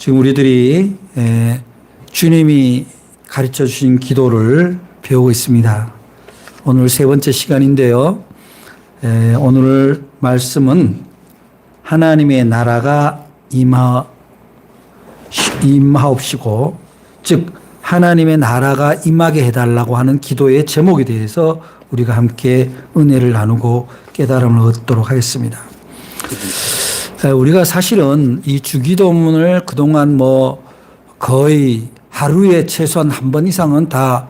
지금 우리들이 주님이 가르쳐 주신 기도를 배우고 있습니다. 오늘 세 번째 시간인데요. 오늘 말씀은 하나님의 나라가 임하옵시고, 즉 하나님의 나라가 임하게 해달라고 하는 기도의 제목에 대해서 우리가 함께 은혜를 나누고 깨달음을 얻도록 하겠습니다. 우리가 사실은 이 주기도문을 그동안 거의 하루에 최소한 한 번 이상은 다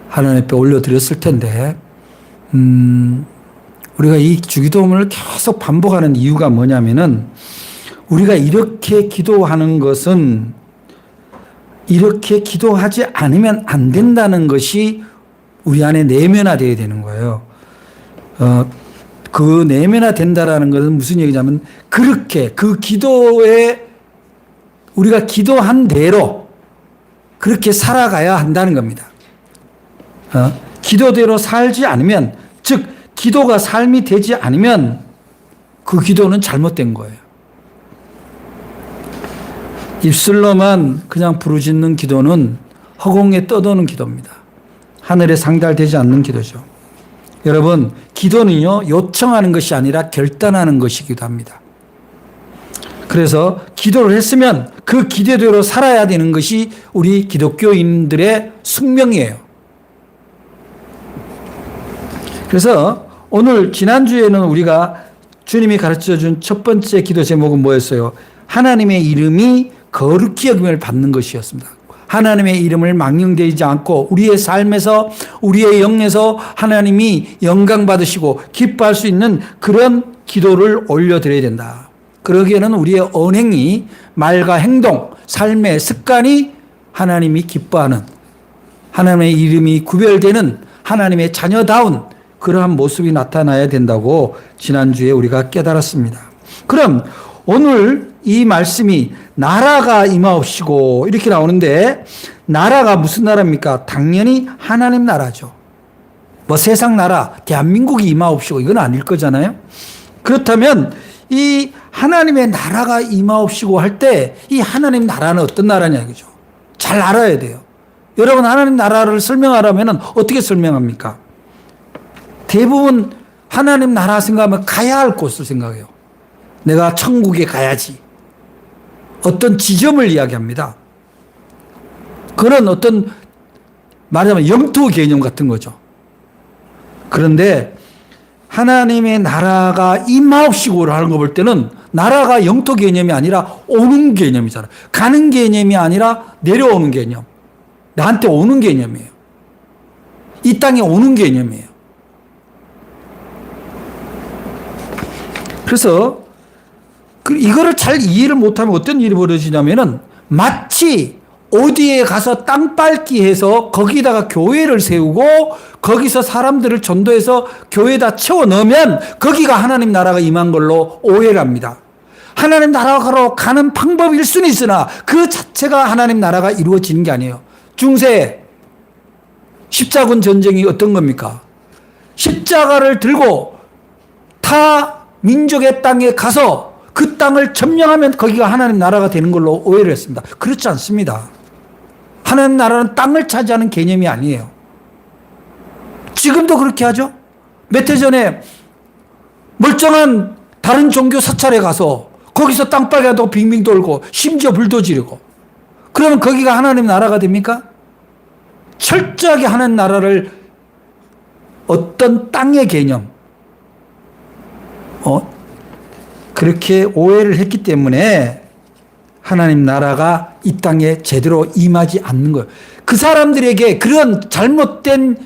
하나님 앞에 올려드렸을 텐데, 우리가 이 주기도문을 계속 반복하는 이유가 뭐냐면은, 우리가 이렇게 기도하는 것은 이렇게 기도하지 않으면 안 된다는 것이 우리 안에 내면화되어야 되는 거예요. 그 내면화된다라는 것은 무슨 얘기냐면, 그렇게 그 기도에 우리가 기도한 대로 그렇게 살아가야 한다는 겁니다. 기도대로 살지 않으면, 즉 기도가 삶이 되지 않으면 그 기도는 잘못된 거예요. 입술로만 그냥 부르짖는 기도는 허공에 떠도는 기도입니다. 하늘에 상달되지 않는 기도죠. 여러분, 기도는요, 요청하는 것이 아니라 결단하는 것이기도 합니다. 그래서 기도를 했으면 그 기도대로 살아야 되는 것이 우리 기독교인들의 숙명이에요. 그래서 오늘 지난주에는 우리가 주님이 가르쳐준 첫 번째 기도 제목은 뭐였어요? 하나님의 이름이 거룩히 여김을 받는 것이었습니다. 하나님의 이름을 망령되지 않고 우리의 삶에서, 우리의 영에서 하나님이 영광 받으시고 기뻐할 수 있는 그런 기도를 올려드려야 된다. 그러기에는 우리의 언행이, 말과 행동, 삶의 습관이 하나님이 기뻐하는, 하나님의 이름이 구별되는 하나님의 자녀다운 그러한 모습이 나타나야 된다고 지난주에 우리가 깨달았습니다. 그럼 오늘 이 말씀이 나라가 임하옵시고 이렇게 나오는데, 나라가 무슨 나라입니까? 당연히 하나님 나라죠. 세상 나라, 대한민국이 임하옵시고 이건 아닐 거잖아요. 그렇다면 이 하나님의 나라가 임하옵시고 할 때 이 하나님 나라는 어떤 나라냐 이거죠. 잘 알아야 돼요. 여러분, 하나님 나라를 설명하려면 어떻게 설명합니까? 대부분 하나님 나라 생각하면 가야 할 곳을 생각해요. 내가 천국에 가야지. 어떤 지점을 이야기합니다. 그런 어떤, 말하자면 영토 개념 같은 거죠. 그런데 하나님의 나라가 임하옵시고를 하는 거 볼 때는 나라가 영토 개념이 아니라 오는 개념이잖아요. 가는 개념이 아니라 내려오는 개념. 나한테 오는 개념이에요. 이 땅에 오는 개념이에요. 그래서 이거를 잘 이해를 못하면 어떤 일이 벌어지냐면은, 마치 어디에 가서 땅 밟기 해서 거기다가 교회를 세우고 거기서 사람들을 전도해서 교회에다 채워 넣으면 거기가 하나님 나라가 임한 걸로 오해를 합니다. 하나님 나라로 가는 방법일 수는 있으나 그 자체가 하나님 나라가 이루어지는 게 아니에요. 중세 십자군 전쟁이 어떤 겁니까? 십자가를 들고 타 민족의 땅에 가서 그 땅을 점령하면 거기가 하나님 나라가 되는 걸로 오해를 했습니다. 그렇지 않습니다. 하나님 나라는 땅을 차지하는 개념이 아니에요. 지금도 그렇게 하죠. 몇 해 전에 멀쩡한 다른 종교 사찰에 가서 거기서 땅바닥에 도 빙빙 돌고 심지어 불도 지르고, 그러면 거기가 하나님 나라가 됩니까? 철저하게 하나님 나라를 어떤 땅의 개념, 그렇게 오해를 했기 때문에 하나님 나라가 이 땅에 제대로 임하지 않는 거예요. 그 사람들에게, 그런 잘못된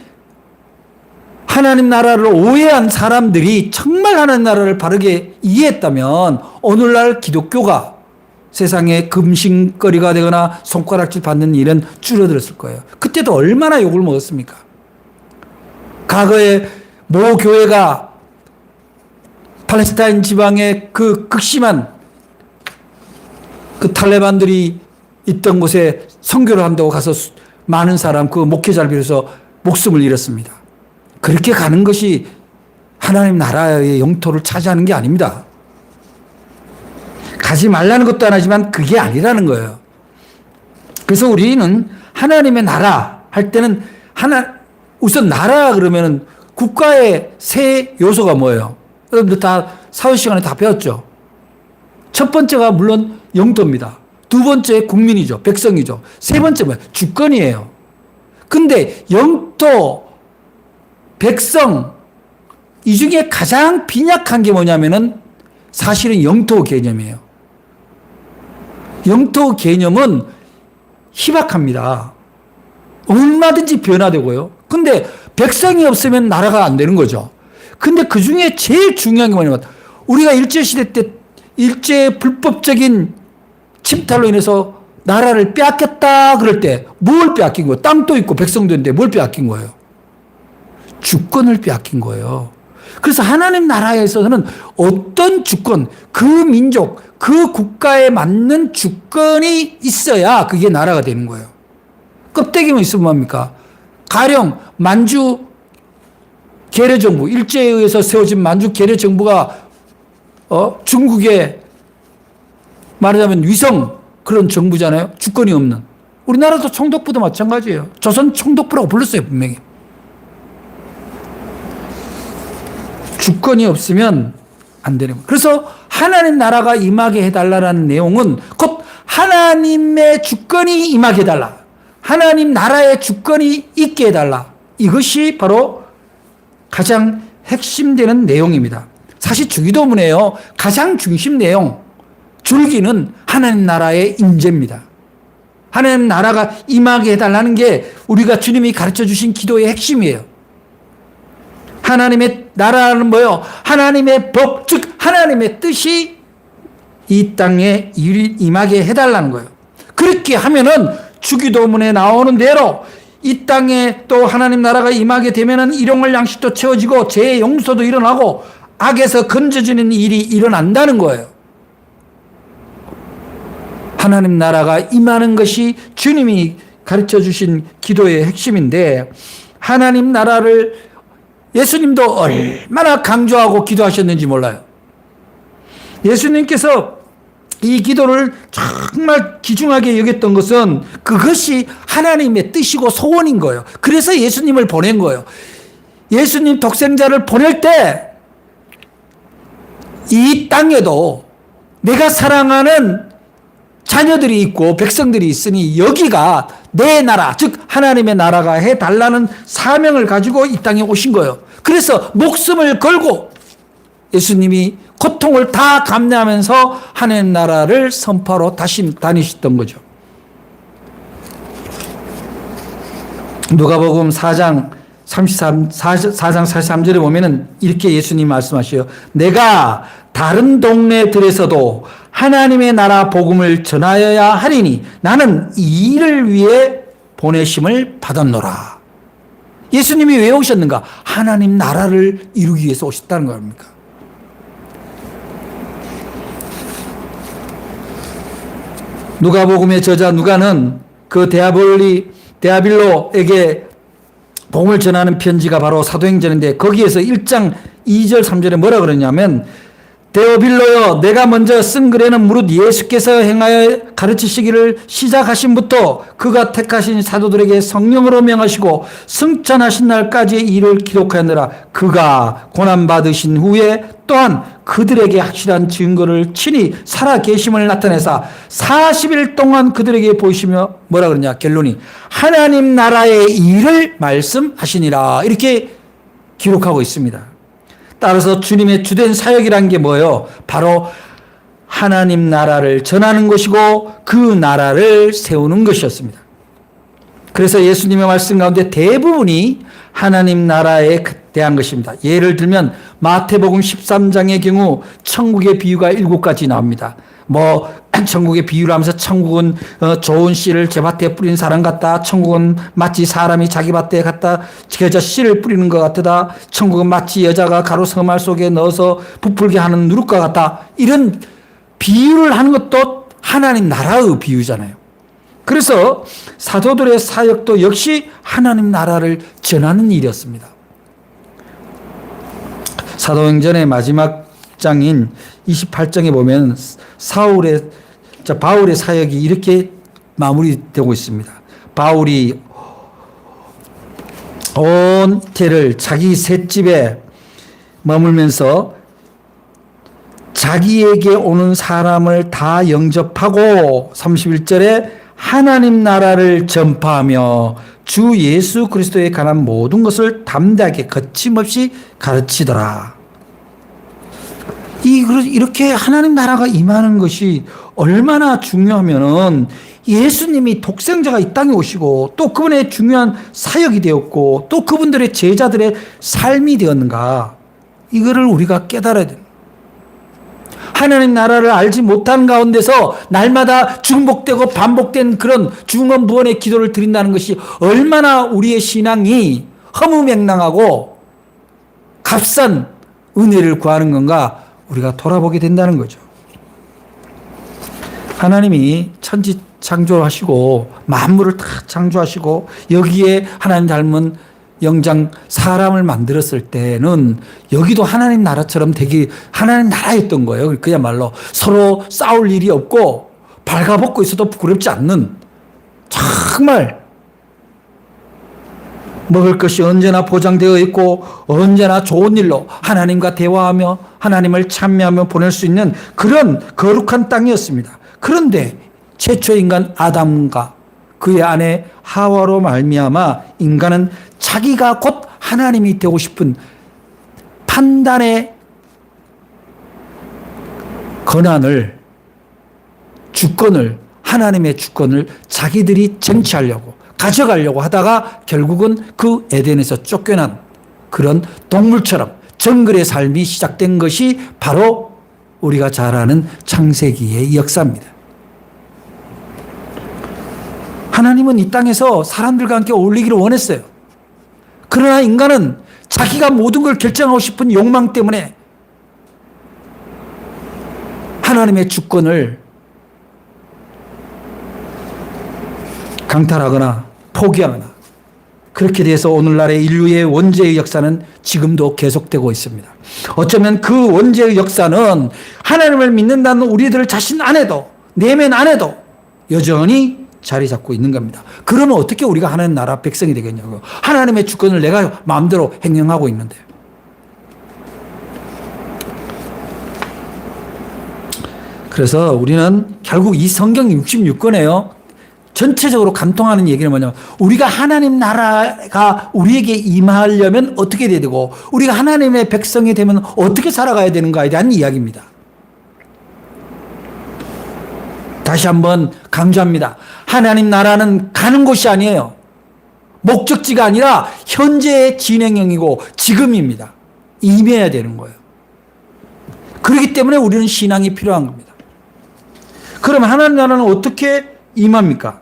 하나님 나라를 오해한 사람들이 정말 하나님 나라를 바르게 이해했다면 오늘날 기독교가 세상에 금신거리가 되거나 손가락질 받는 일은 줄어들었을 거예요. 그때도 얼마나 욕을 먹었습니까? 과거에 모 교회가 팔레스타인 지방의 그 극심한 그 탈레반들이 있던 곳에 선교를 한다고 가서 많은 사람, 그 목회자를 비롯해서 목숨을 잃었습니다. 그렇게 가는 것이 하나님 나라의 영토를 차지하는 게 아닙니다. 가지 말라는 것도 안 하지만 그게 아니라는 거예요. 그래서 우리는 하나님의 나라 할 때는 우선 나라 그러면은 국가의 세 요소가 뭐예요? 여러분들 다 사회 시간에 다 배웠죠. 첫 번째가 물론 영토입니다. 두 번째 국민이죠. 백성이죠. 세 번째 뭐예요? 주권이에요. 근데 영토, 백성 이 중에 가장 빈약한 게 뭐냐면은 사실은 영토 개념이에요. 영토 개념은 희박합니다. 얼마든지 변화되고요. 근데 백성이 없으면 나라가 안 되는 거죠. 근데 그 중에 제일 중요한 게 뭐냐면 우리가 일제시대 때 일제의 불법적인 침탈로 인해서 나라를 빼앗겼다 그럴 때 뭘 빼앗긴 거예요? 땅도 있고 백성도 있는데 뭘 빼앗긴 거예요? 주권을 빼앗긴 거예요. 그래서 하나님 나라에 있어서는 어떤 주권, 그 민족, 그 국가에 맞는 주권이 있어야 그게 나라가 되는 거예요. 껍데기만 있으면 뭡니까? 가령 만주 계려정부, 일제에 의해서 세워진 만주 계려정부가 중국의 말하자면 위성 그런 정부잖아요. 주권이 없는. 우리나라도 총독부도 마찬가지예요. 조선 총독부라고 불렀어요, 분명히. 주권이 없으면 안 되는 거예요. 그래서 하나님 나라가 임하게 해달라는 내용은 곧 하나님의 주권이 임하게 해달라. 하나님 나라의 주권이 있게 해달라. 이것이 바로 가장 핵심되는 내용입니다. 사실 주기도문에요. 가장 중심 내용, 줄기는 하나님 나라의 임재입니다. 하나님 나라가 임하게 해달라는 게 우리가 주님이 가르쳐 주신 기도의 핵심이에요. 하나님의 나라는 뭐예요? 하나님의 법, 즉 하나님의 뜻이 이 땅에 임하게 해달라는 거예요. 그렇게 하면은 주기도문에 나오는 대로 이 땅에 또 하나님 나라가 임하게 되면은 일용할 양식도 채워지고 죄의 용서도 일어나고 악에서 건져지는 일이 일어난다는 거예요. 하나님 나라가 임하는 것이 주님이 가르쳐 주신 기도의 핵심인데 하나님 나라를 예수님도 얼마나 강조하고 기도하셨는지 몰라요. 예수님께서 이 기도를 정말 귀중하게 여겼던 것은 그것이 하나님의 뜻이고 소원인 거예요. 그래서 예수님을 보낸 거예요. 예수님 독생자를 보낼 때 이 땅에도 내가 사랑하는 자녀들이 있고 백성들이 있으니 여기가 내 나라, 즉 하나님의 나라가 해달라는 사명을 가지고 이 땅에 오신 거예요. 그래서 목숨을 걸고 예수님이 고통을 다 감내하면서 하나님 나라를 선포하러 다니셨던 거죠. 누가복음 4장 43절에 보면은 이렇게 예수님 말씀하셔요. 내가 다른 동네들에서도 하나님의 나라 복음을 전하여야 하리니 나는 이 일을 위해 보내심을 받았노라. 예수님이 왜 오셨는가? 하나님 나라를 이루기 위해서 오셨다는 겁니까? 누가복음의 저자 누가는 그 데아빌로에게 복음을 전하는 편지가 바로 사도행전인데 거기에서 1장 2절 3절에 뭐라 그러냐면 데오빌로여 내가 먼저 쓴 글에는 무릇 예수께서 행하여 가르치시기를 시작하신부터 그가 택하신 사도들에게 성령으로 명하시고 승천하신 날까지의 일을 기록하였느라 그가 고난받으신 후에 또한 그들에게 확실한 증거를 친히 살아계심을 나타내사 40일 동안 그들에게 보이시며 뭐라 그러냐 결론이 하나님 나라의 일을 말씀하시니라 이렇게 기록하고 있습니다. 따라서 주님의 주된 사역이란 게 뭐예요? 바로 하나님 나라를 전하는 것이고 그 나라를 세우는 것이었습니다. 그래서 예수님의 말씀 가운데 대부분이 하나님 나라에 대한 것입니다. 예를 들면 마태복음 13장의 경우 천국의 비유가 7가지 나옵니다. 천국의 비유를 하면서 천국은 좋은 씨를 제 밭에 뿌린 사람 같다. 천국은 마치 사람이 자기 밭에 갖다 겨자 씨를 뿌리는 것 같다. 천국은 마치 여자가 가로 서말 속에 넣어서 부풀게 하는 누룩과 같다. 이런 비유를 하는 것도 하나님 나라의 비유잖아요. 그래서 사도들의 사역도 역시 하나님 나라를 전하는 일이었습니다. 사도행전의 마지막 20장인 28장에 보면 바울의 사역이 이렇게 마무리되고 있습니다. 바울이 온 태를 자기 셋집에 머물면서 자기에게 오는 사람을 다 영접하고 31절에 하나님 나라를 전파하며 주 예수 그리스도에 관한 모든 것을 담대하게 거침없이 가르치더라. 이렇게 하나님 나라가 임하는 것이 얼마나 중요하면은 예수님이 독생자가 이 땅에 오시고 또 그분의 중요한 사역이 되었고 또 그분들의 제자들의 삶이 되었는가, 이거를 우리가 깨달아야 됩니다. 하나님 나라를 알지 못하는 가운데서 날마다 중복되고 반복된 그런 중언부언의 기도를 드린다는 것이 얼마나 우리의 신앙이 허무맹랑하고 값싼 은혜를 구하는 건가 우리가 돌아보게 된다는 거죠. 하나님이 천지 창조하시고 만물을 다 창조하시고 여기에 하나님 닮은 영장 사람을 만들었을 때는 여기도 하나님 나라처럼 되게 하나님 나라였던 거예요. 그야말로 서로 싸울 일이 없고 발가벗고 있어도 부끄럽지 않는, 정말 먹을 것이 언제나 보장되어 있고 언제나 좋은 일로 하나님과 대화하며 하나님을 찬미하며 보낼 수 있는 그런 거룩한 땅이었습니다. 그런데 최초 인간 아담과 그의 아내 하와로 말미암아 인간은 자기가 곧 하나님이 되고 싶은 판단의 권한을, 주권을, 하나님의 주권을 자기들이 쟁취하려고 가져가려고 하다가 결국은 그 에덴에서 쫓겨난 그런 동물처럼 정글의 삶이 시작된 것이 바로 우리가 잘 아는 창세기의 역사입니다. 하나님은 이 땅에서 사람들과 함께 어울리기를 원했어요. 그러나 인간은 자기가 모든 걸 결정하고 싶은 욕망 때문에 하나님의 주권을 강탈하거나 포기하거나 그렇게 돼서 오늘날의 인류의 원죄의 역사는 지금도 계속되고 있습니다. 어쩌면 그 원죄의 역사는 하나님을 믿는다는 우리들 자신 안에도, 내면 안에도 여전히 자리 잡고 있는 겁니다. 그러면 어떻게 우리가 하나님 나라 백성이 되겠냐고요. 하나님의 주권을 내가 마음대로 행령하고 있는데. 그래서 우리는 결국 이 성경 66권에요. 전체적으로 간통하는 얘기는 뭐냐면 우리가 하나님 나라가 우리에게 임하려면 어떻게 돼야 되고 우리가 하나님의 백성이 되면 어떻게 살아가야 되는가에 대한 이야기입니다. 다시 한번 강조합니다. 하나님 나라는 가는 곳이 아니에요. 목적지가 아니라 현재의 진행형이고 지금입니다. 임해야 되는 거예요. 그렇기 때문에 우리는 신앙이 필요한 겁니다. 그럼 하나님 나라는 어떻게 임합니까?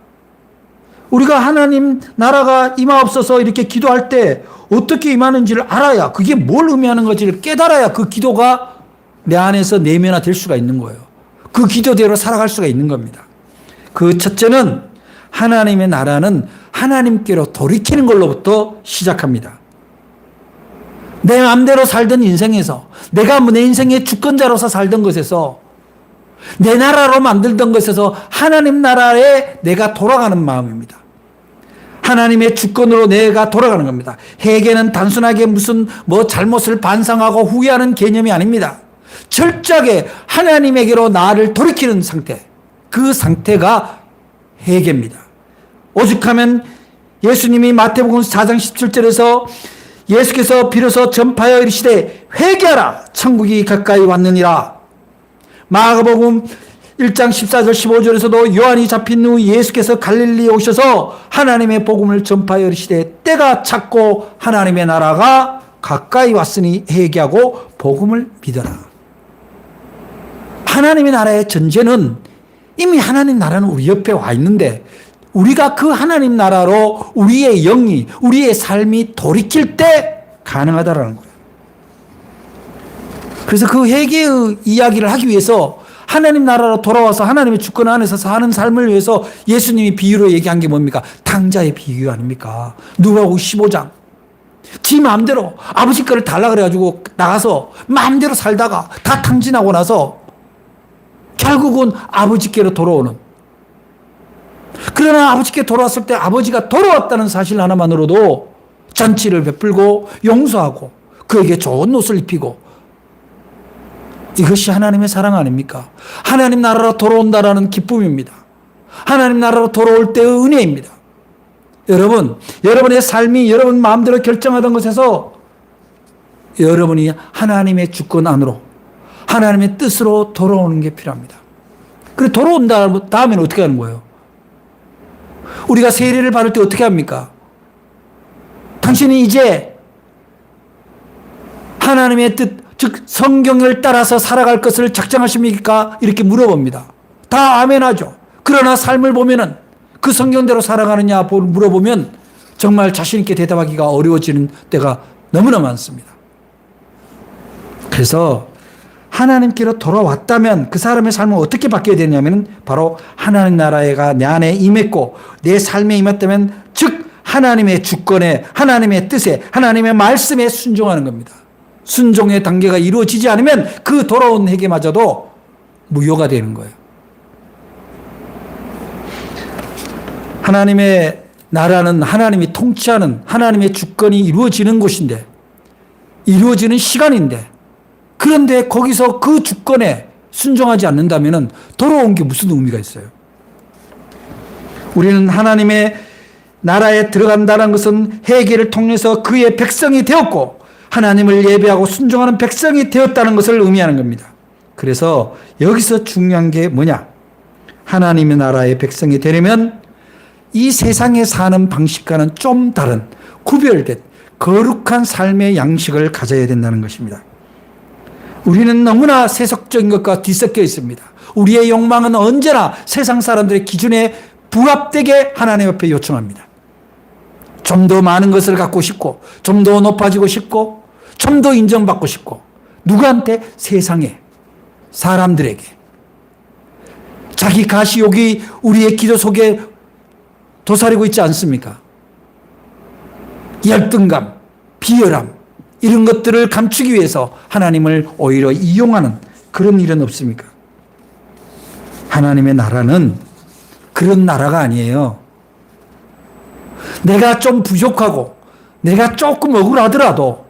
우리가 하나님 나라가 임하옵소서 이렇게 기도할 때 어떻게 임하는지를 알아야, 그게 뭘 의미하는 건지를 깨달아야 그 기도가 내 안에서 내면화될 수가 있는 거예요. 그 기도대로 살아갈 수가 있는 겁니다. 그 첫째는 하나님의 나라는 하나님께로 돌이키는 걸로부터 시작합니다. 내 마음대로 살던 인생에서, 내가 내 인생의 주권자로서 살던 것에서, 내 나라로 만들던 것에서 하나님 나라에 내가 돌아가는 마음입니다. 하나님의 주권으로 내가 돌아가는 겁니다. 회개는 단순하게 무슨 잘못을 반성하고 후회하는 개념이 아닙니다. 철저하게 하나님에게로 나를 돌이키는 상태, 그 상태가 회개입니다. 오죽하면 예수님이 마태복음 4장 17절에서 예수께서 비로소 전파하여 이르시되 회개하라 천국이 가까이 왔느니라. 마가복음 1장 14절 15절에서도 요한이 잡힌 후 예수께서 갈릴리에 오셔서 하나님의 복음을 전파하여 이르시되 때가 찼고 하나님의 나라가 가까이 왔으니 회개하고 복음을 믿어라. 하나님의 나라의 전제는 이미 하나님 나라는 우리 옆에 와 있는데 우리가 그 하나님 나라로 우리의 영이, 우리의 삶이 돌이킬 때 가능하다라는 거예요. 그래서 그 회개의 이야기를 하기 위해서 하나님 나라로 돌아와서 하나님의 주권 안에서 사는 삶을 위해서 예수님이 비유로 얘기한 게 뭡니까? 탕자의 비유 아닙니까? 누가복음 15장. 지 마음대로 아버지 거를 달라 그래가지고 나가서 마음대로 살다가 다 탕진하고 나서 결국은 아버지께로 돌아오는. 그러나 아버지께 돌아왔을 때 아버지가 돌아왔다는 사실 하나만으로도 잔치를 베풀고 용서하고 그에게 좋은 옷을 입히고, 이것이 하나님의 사랑 아닙니까? 하나님 나라로 돌아온다라는 기쁨입니다. 하나님 나라로 돌아올 때의 은혜입니다. 여러분, 여러분의 삶이 여러분 마음대로 결정하던 것에서 여러분이 하나님의 주권 안으로, 하나님의 뜻으로 돌아오는 게 필요합니다. 그리고 돌아온 다음에는 어떻게 하는 거예요? 우리가 세례를 받을 때 어떻게 합니까? 당신이 이제 하나님의 뜻, 즉 성경을 따라서 살아갈 것을 작정하십니까? 이렇게 물어봅니다. 다 아멘하죠. 그러나 삶을 보면은 그 성경대로 살아가느냐 물어보면 정말 자신 있게 대답하기가 어려워지는 때가 너무나 많습니다. 그래서 하나님께로 돌아왔다면 그 사람의 삶은 어떻게 바뀌어야 되냐면 바로 하나님 나라가 내 안에 임했고 내 삶에 임했다면, 즉 하나님의 주권에, 하나님의 뜻에, 하나님의 말씀에 순종하는 겁니다. 순종의 단계가 이루어지지 않으면 그 돌아온 회개마저도 무효가 되는 거예요. 하나님의 나라는 하나님이 통치하는, 하나님의 주권이 이루어지는 곳인데, 이루어지는 시간인데, 그런데 거기서 그 주권에 순종하지 않는다면 돌아온 게 무슨 의미가 있어요? 우리는 하나님의 나라에 들어간다는 것은 회개를 통해서 그의 백성이 되었고 하나님을 예배하고 순종하는 백성이 되었다는 것을 의미하는 겁니다. 그래서 여기서 중요한 게 뭐냐? 하나님의 나라의 백성이 되려면 이 세상에 사는 방식과는 좀 다른 구별된 거룩한 삶의 양식을 가져야 된다는 것입니다. 우리는 너무나 세속적인 것과 뒤섞여 있습니다. 우리의 욕망은 언제나 세상 사람들의 기준에 부합되게 하나님 앞에 요청합니다. 좀 더 많은 것을 갖고 싶고, 좀 더 높아지고 싶고, 좀 더 인정받고 싶고, 누구한테? 세상에, 사람들에게. 자기 가시욕이 우리의 기도 속에 도사리고 있지 않습니까? 열등감, 비열함, 이런 것들을 감추기 위해서 하나님을 오히려 이용하는 그런 일은 없습니까? 하나님의 나라는 그런 나라가 아니에요. 내가 좀 부족하고 내가 조금 억울하더라도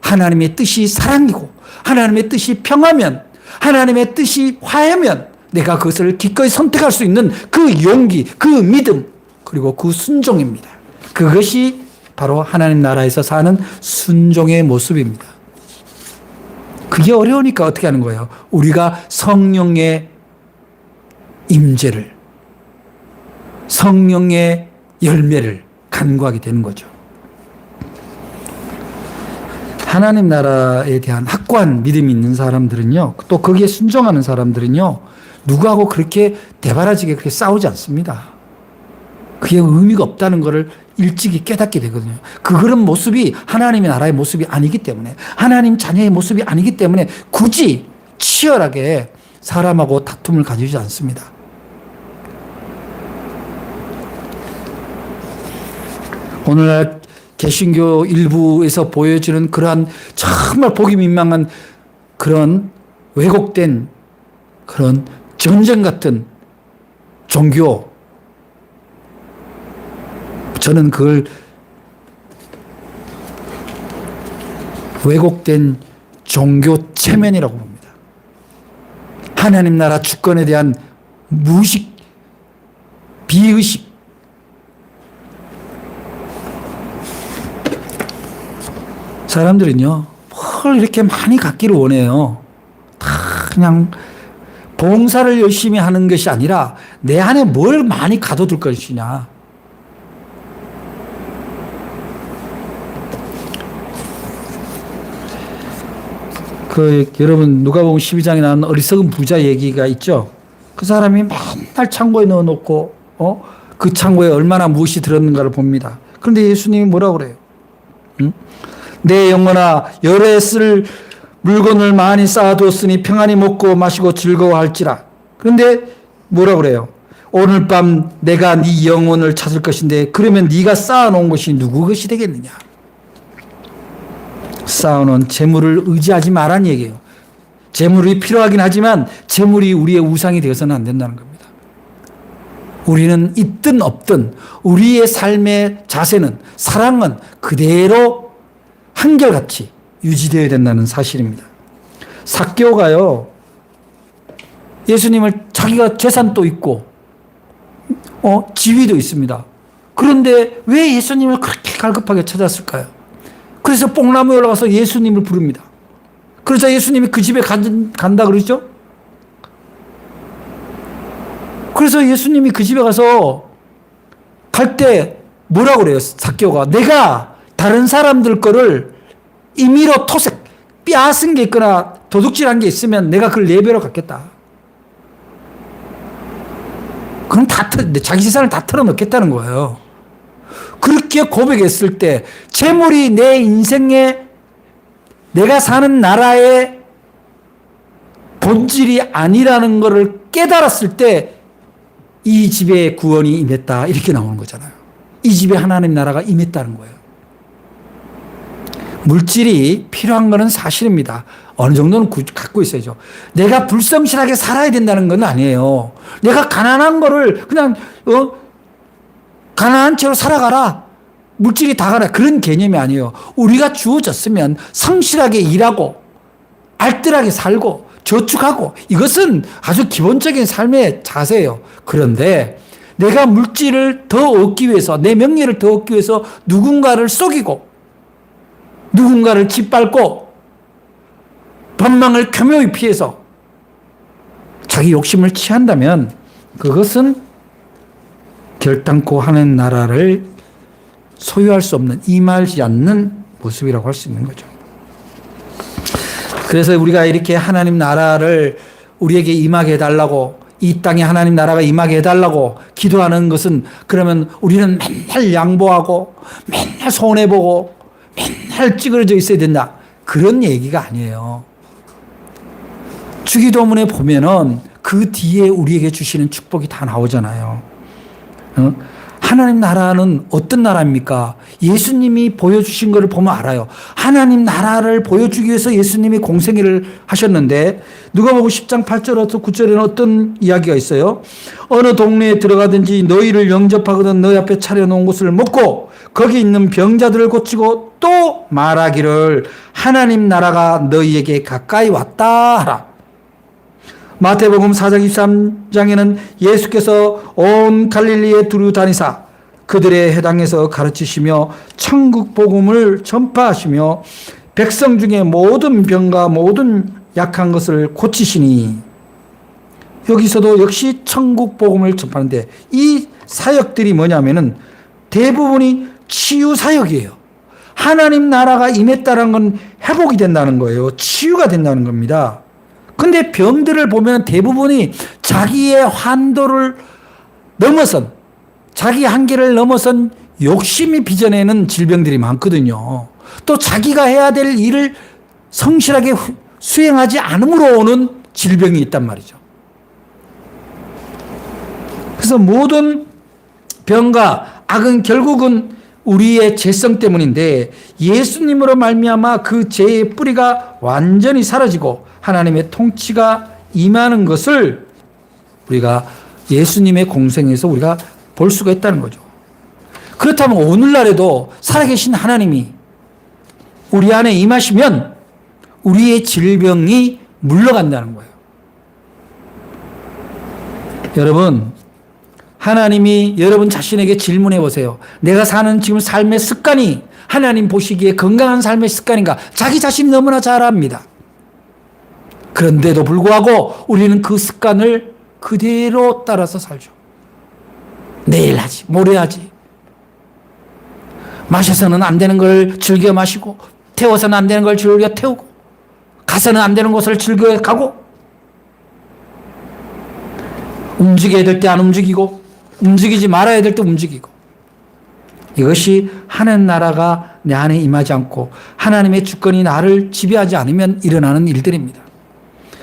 하나님의 뜻이 사랑이고 하나님의 뜻이 평화면, 하나님의 뜻이 화해면 내가 그것을 기꺼이 선택할 수 있는 그 용기, 그 믿음, 그리고 그 순종입니다. 그것이 바로 하나님 나라에서 사는 순종의 모습입니다. 그게 어려우니까 어떻게 하는 거예요? 우리가 성령의 임재를, 성령의 열매를 간구하게 되는 거죠. 하나님 나라에 대한 확고한 믿음이 있는 사람들은요, 또 거기에 순종하는 사람들은요, 누구하고 그렇게 대바라지게 그렇게 싸우지 않습니다. 그게 의미가 없다는 것을 일찍이 깨닫게 되거든요. 그런 모습이 하나님의 나라의 모습이 아니기 때문에, 하나님 자녀의 모습이 아니기 때문에 굳이 치열하게 사람하고 다툼을 가지지 않습니다. 오늘날 개신교 일부에서 보여지는 그러한 정말 보기 민망한 그런 왜곡된 그런 전쟁 같은 종교, 저는 그걸 왜곡된 종교 체면이라고 봅니다. 하나님 나라 주권에 대한 무의식, 비의식, 사람들은요, 뭘 이렇게 많이 갖기를 원해요. 다 그냥 봉사를 열심히 하는 것이 아니라 내 안에 뭘 많이 가둬둘 것이냐. 여러분 누가복음 12장에 나오는 어리석은 부자 얘기가 있죠. 그 사람이 맨날 창고에 넣어놓고 그 창고에 얼마나 무엇이 들었는가를 봅니다. 그런데 예수님이 뭐라고 그래요? 응? 내 영혼아, 열에 쓸 물건을 많이 쌓아두었으니 평안히 먹고 마시고 즐거워할지라. 그런데 뭐라고 그래요? 오늘 밤 내가 네 영혼을 찾을 것인데 그러면 네가 쌓아놓은 것이 누구 것이 되겠느냐? 쌓아놓은 재물을 의지하지 말라는 얘기예요. 재물이 필요하긴 하지만 재물이 우리의 우상이 되어서는 안 된다는 겁니다. 우리는 있든 없든 우리의 삶의 자세는, 사랑은 그대로 한결같이 유지되어야 된다는 사실입니다. 삭개오가요, 예수님을, 자기가 재산도 있고 지위도 있습니다. 그런데 왜 예수님을 그렇게 갈급하게 찾았을까요? 그래서 뽕나무에 올라가서 예수님을 부릅니다. 그래서 예수님이 그 집에 간다 그러죠? 그래서 예수님이 그 집에 가서 갈 때 뭐라고 그래요? 삭개오가 내가 다른 사람들 거를 임의로 빼앗은 게 있거나 도둑질한 게 있으면 내가 그걸 4배로 갚겠다. 그럼 자기 재산을 다 털어넣겠다는 거예요. 그렇게 고백했을 때 재물이 내 인생에, 내가 사는 나라의 본질이 아니라는 것을 깨달았을 때 이 집에 구원이 임했다, 이렇게 나오는 거잖아요. 이 집에 하나님 나라가 임했다는 거예요. 물질이 필요한 것은 사실입니다. 어느 정도는 갖고 있어야죠. 내가 불성실하게 살아야 된다는 건 아니에요. 내가 가난한 거를 그냥 가난한 채로 살아가라, 물질이 다 가라, 그런 개념이 아니에요. 우리가 주어졌으면 성실하게 일하고 알뜰하게 살고 저축하고, 이것은 아주 기본적인 삶의 자세예요. 그런데 내가 물질을 더 얻기 위해서, 내 명예를 더 얻기 위해서 누군가를 속이고 누군가를 짓밟고 법망을 교묘히 피해서 자기 욕심을 취한다면 그것은 결단코 하는 나라를 소유할 수 없는, 임하지 않는 모습이라고 할 수 있는 거죠. 그래서 우리가 이렇게 하나님 나라를 우리에게 임하게 해달라고, 이 땅에 하나님 나라가 임하게 해달라고 기도하는 것은, 그러면 우리는 맨날 양보하고 맨날 손해보고 맨날 찌그러져 있어야 된다, 그런 얘기가 아니에요. 주기도문에 보면은 그 뒤에 우리에게 주시는 축복이 다 나오잖아요. 하나님 나라는 어떤 나라입니까? 예수님이 보여주신 것을 보면 알아요. 하나님 나라를 보여주기 위해서 예수님이 공생애를 하셨는데, 누가복음 10장 8절부터 9절에는 어떤 이야기가 있어요? 어느 동네에 들어가든지 너희를 영접하거든 너희 앞에 차려놓은 곳을 먹고 거기 있는 병자들을 고치고 또 말하기를 하나님 나라가 너희에게 가까이 왔다 하라. 마태복음 4장 23장에는 예수께서 온 갈릴리에 두루 다니사 그들의 해당에서 가르치시며 천국 복음을 전파하시며 백성 중에 모든 병과 모든 약한 것을 고치시니, 여기서도 역시 천국 복음을 전파하는데 이 사역들이 뭐냐면은 대부분이 치유 사역이에요. 하나님 나라가 임했다는 건 회복이 된다는 거예요. 치유가 된다는 겁니다. 근데 병들을 보면 대부분이 자기의 한도를 넘어선, 자기 한계를 넘어선 욕심이 빚어내는 질병들이 많거든요. 또 자기가 해야 될 일을 성실하게 수행하지 않음으로 오는 질병이 있단 말이죠. 그래서 모든 병과 악은 결국은 우리의 죄성 때문인데, 예수님으로 말미암아 그 죄의 뿌리가 완전히 사라지고 하나님의 통치가 임하는 것을 우리가 예수님의 공생에서 우리가 볼 수가 있다는 거죠. 그렇다면 오늘날에도 살아계신 하나님이 우리 안에 임하시면 우리의 질병이 물러간다는 거예요. 여러분, 하나님이 여러분 자신에게 질문해 보세요. 내가 사는 지금 삶의 습관이 하나님 보시기에 건강한 삶의 습관인가? 자기 자신이 너무나 잘 압니다. 그런데도 불구하고 우리는 그 습관을 그대로 따라서 살죠. 내일 하지, 모레 하지. 마셔서는 안 되는 걸 즐겨 마시고, 태워서는 안 되는 걸 즐겨 태우고, 가서는 안 되는 곳을 즐겨 가고, 움직여야 될 때 안 움직이고, 움직이지 말아야 될 때 움직이고. 이것이 하나님 나라가 내 안에 임하지 않고 하나님의 주권이 나를 지배하지 않으면 일어나는 일들입니다.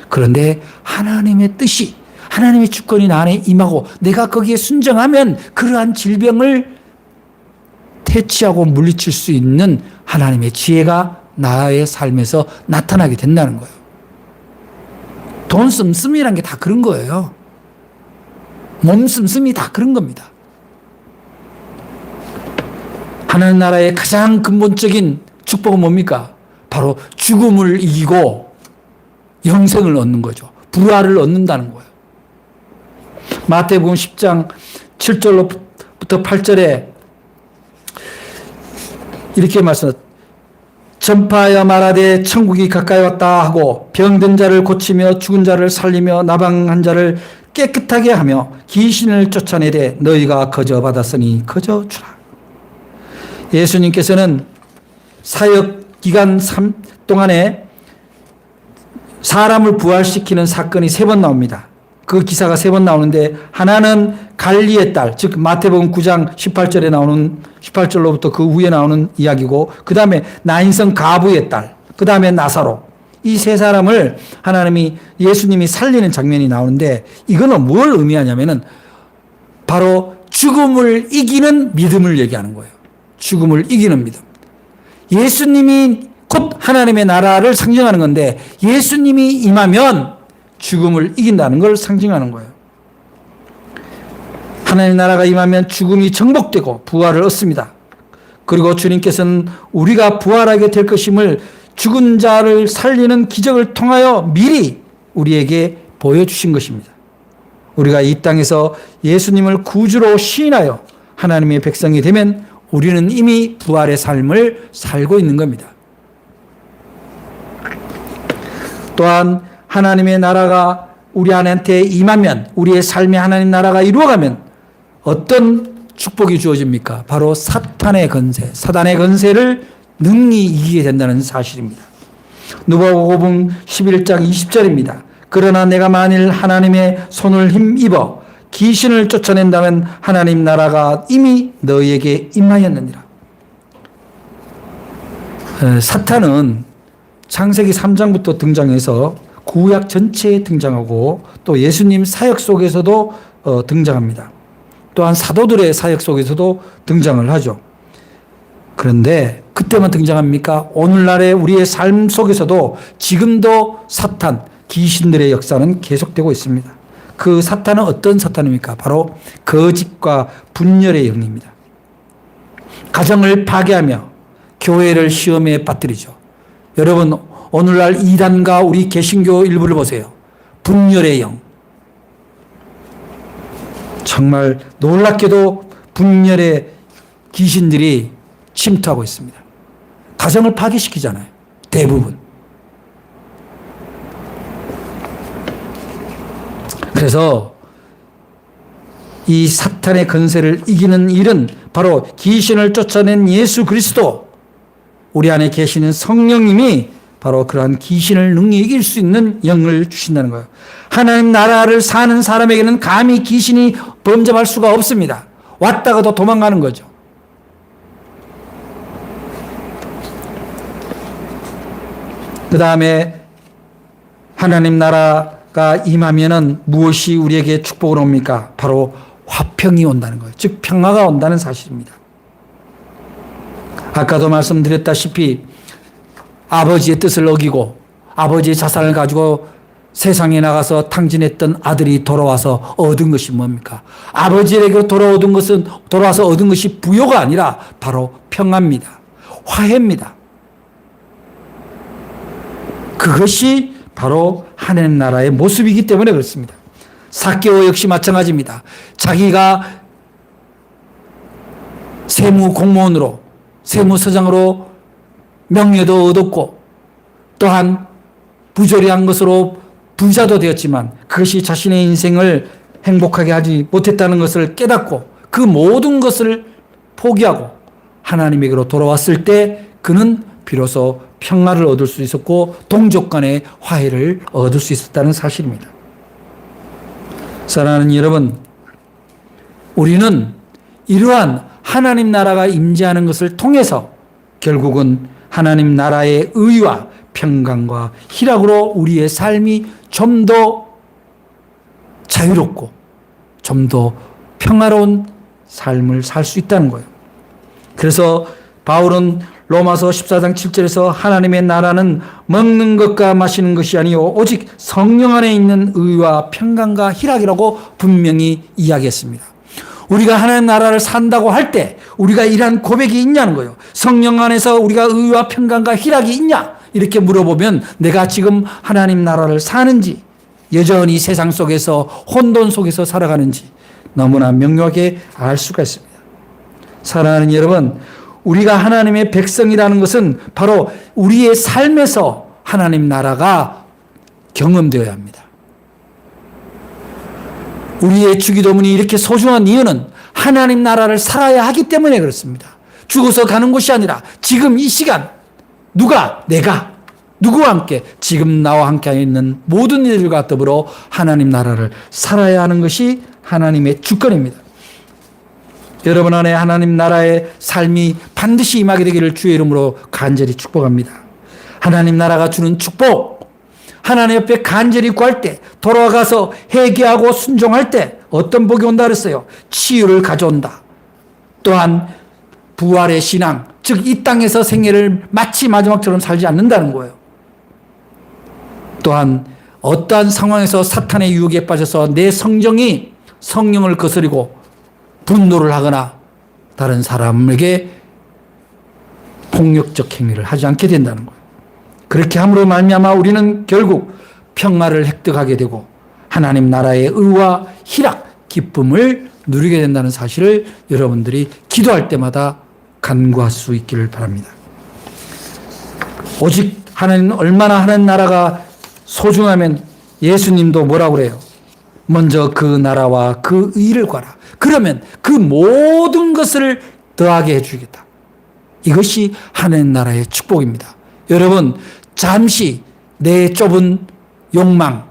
그런데 하나님의 뜻이, 하나님의 주권이 나 안에 임하고 내가 거기에 순종하면 그러한 질병을 퇴치하고 물리칠 수 있는 하나님의 지혜가 나의 삶에서 나타나게 된다는 거예요. 돈 씀씀이란 게 다 그런 거예요. 몸 씀씀이 다 그런 겁니다. 하나님 나라의 가장 근본적인 축복은 뭡니까? 바로 죽음을 이기고 영생을 얻는 거죠. 부활을 얻는다는 거예요. 마태복음 10장 7절로부터 8절에 이렇게 말씀합니다. 전파하여 말하되 천국이 가까이 왔다 하고 병든 자를 고치며 죽은 자를 살리며 나방한 자를 깨끗하게 하며 귀신을 쫓아내되 너희가 거저 받았으니 거저 주라. 예수님께서는 사역 기간 동안에 사람을 부활시키는 사건이 3번 나옵니다. 그 기사가 3번 나오는데 하나는 갈리의 딸, 즉 마태복음 9장 18절에 나오는 18절로부터 그 후에 나오는 이야기고 그 다음에 나인성 가부의 딸, 그 다음에 나사로 이 3사람을 하나님이 예수님이 살리는 장면이 나오는데 이거는 뭘 의미하냐면은 바로 죽음을 이기는 믿음을 얘기하는 거예요. 죽음을 이기는 믿음. 예수님이 곧 하나님의 나라를 상징하는 건데 예수님이 임하면 죽음을 이긴다는 걸 상징하는 거예요. 하나님 나라가 임하면 죽음이 정복되고 부활을 얻습니다. 그리고 주님께서는 우리가 부활하게 될 것임을 죽은 자를 살리는 기적을 통하여 미리 우리에게 보여주신 것입니다. 우리가 이 땅에서 예수님을 구주로 시인하여 하나님의 백성이 되면 우리는 이미 부활의 삶을 살고 있는 겁니다. 또한 하나님의 나라가 우리 안한테 임하면 우리의 삶에 하나님 나라가 이루어가면 어떤 축복이 주어집니까? 바로 사탄의 건세, 사단의 건세를 능히 이기게 된다는 사실입니다. 누가복음 11장 20절입니다. 그러나 내가 만일 하나님의 손을 힘입어 귀신을 쫓아낸다면 하나님 나라가 이미 너희에게 임하였느니라. 사탄은 창세기 3장부터 등장해서 구약 전체에 등장하고 또 예수님 사역 속에서도 등장합니다. 또한 사도들의 사역 속에서도 등장을 하죠. 그런데 그때만 등장합니까? 오늘날의 우리의 삶 속에서도 지금도 사탄, 귀신들의 역사는 계속되고 있습니다. 그 사탄은 어떤 사탄입니까? 바로 거짓과 분열의 영입니다. 가정을 파괴하며 교회를 시험에 빠뜨리죠. 여러분 오늘날 이단과 우리 개신교 일부를 보세요. 분열의 영. 정말 놀랍게도 분열의 귀신들이 침투하고 있습니다. 가정을 파괴시키잖아요. 대부분. 그래서 이 사탄의 건세를 이기는 일은 바로 귀신을 쫓아낸 예수 그리스도, 우리 안에 계시는 성령님이 바로 그러한 귀신을 능히 이길 수 있는 영을 주신다는 거예요. 하나님 나라를 사는 사람에게는 감히 귀신이 범접할 수가 없습니다. 왔다가도 도망가는 거죠. 그 다음에 하나님 나라가 임하면은 무엇이 우리에게 축복을 옵니까? 바로 화평이 온다는 거예요. 즉 평화가 온다는 사실입니다. 아까도 말씀드렸다시피 아버지의 뜻을 어기고 아버지의 자산을 가지고 세상에 나가서 탕진했던 아들이 돌아와서 얻은 것이 뭡니까? 아버지에게 돌아와서 얻은 것이 부요가 아니라 바로 평화입니다. 화해입니다. 그것이 바로 하나님 나라의 모습이기 때문에 그렇습니다. 삭개오 역시 마찬가지입니다. 자기가 세무 공무원으로 세무서장으로 명예도 얻었고 또한 부조리한 것으로 부자도 되었지만 그것이 자신의 인생을 행복하게 하지 못했다는 것을 깨닫고 그 모든 것을 포기하고 하나님에게로 돌아왔을 때 그는 비로소 평화를 얻을 수 있었고 동족 간의 화해를 얻을 수 있었다는 사실입니다. 사랑하는 여러분, 우리는 이러한 하나님 나라가 임재하는 것을 통해서 결국은 하나님 나라의 의와 평강과 희락으로 우리의 삶이 좀 더 자유롭고 좀 더 평화로운 삶을 살 수 있다는 거예요. 그래서 바울은 로마서 14장 7절에서 하나님의 나라는 먹는 것과 마시는 것이 아니요 오직 성령 안에 있는 의와 평강과 희락이라고 분명히 이야기했습니다. 우리가 하나님 나라를 산다고 할 때 우리가 이러한 고백이 있냐는 거예요. 성령 안에서 우리가 의와 평강과 희락이 있냐? 이렇게 물어보면 내가 지금 하나님 나라를 사는지, 여전히 세상 속에서 혼돈 속에서 살아가는지 너무나 명료하게 알 수가 있습니다. 사랑하는 여러분, 우리가 하나님의 백성이라는 것은 바로 우리의 삶에서 하나님 나라가 경험되어야 합니다. 우리의 주기도문이 이렇게 소중한 이유는 하나님 나라를 살아야 하기 때문에 그렇습니다. 죽어서 가는 곳이 아니라 지금 이 시간 내가 누구와 함께 지금 나와 함께 있는 모든 이들과 더불어 하나님 나라를 살아야 하는 것이 하나님의 주권입니다. 여러분 안에 하나님 나라의 삶이 반드시 임하게 되기를 주의 이름으로 간절히 축복합니다. 하나님 나라가 주는 축복, 하나님 옆에 간절히 구할 때, 돌아가서 회개하고 순종할 때 어떤 복이 온다 그랬어요? 치유를 가져온다. 또한 부활의 신앙, 즉 이 땅에서 생애를 마치 마지막처럼 살지 않는다는 거예요. 또한 어떠한 상황에서 사탄의 유혹에 빠져서 내 성정이 성령을 거스리고 분노를 하거나 다른 사람에게 폭력적 행위를 하지 않게 된다는 거예요. 그렇게 함으로 말미암아 우리는 결국 평화를 획득하게 되고 하나님 나라의 의와 희락, 기쁨을 누리게 된다는 사실을 여러분들이 기도할 때마다 간구할 수 있기를 바랍니다. 오직 하나님, 얼마나 하나님 나라가 소중하면 예수님도 뭐라고 그래요? 먼저 그 나라와 그 의를 구하라. 그러면 그 모든 것을 더하게 해주겠다. 이것이 하나님 나라의 축복입니다. 여러분, 잠시 내 좁은 욕망,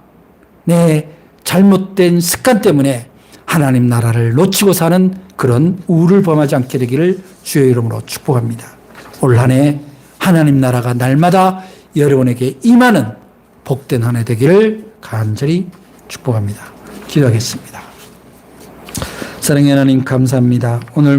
내 잘못된 습관 때문에 하나님 나라를 놓치고 사는 그런 우를 범하지 않게 되기를 주의 이름으로 축복합니다. 올 한 해 하나님 나라가 날마다 여러분에게 임하는 복된 한 해 되기를 간절히 축복합니다. 기도하겠습니다. 사랑의 하나님 감사합니다. 오늘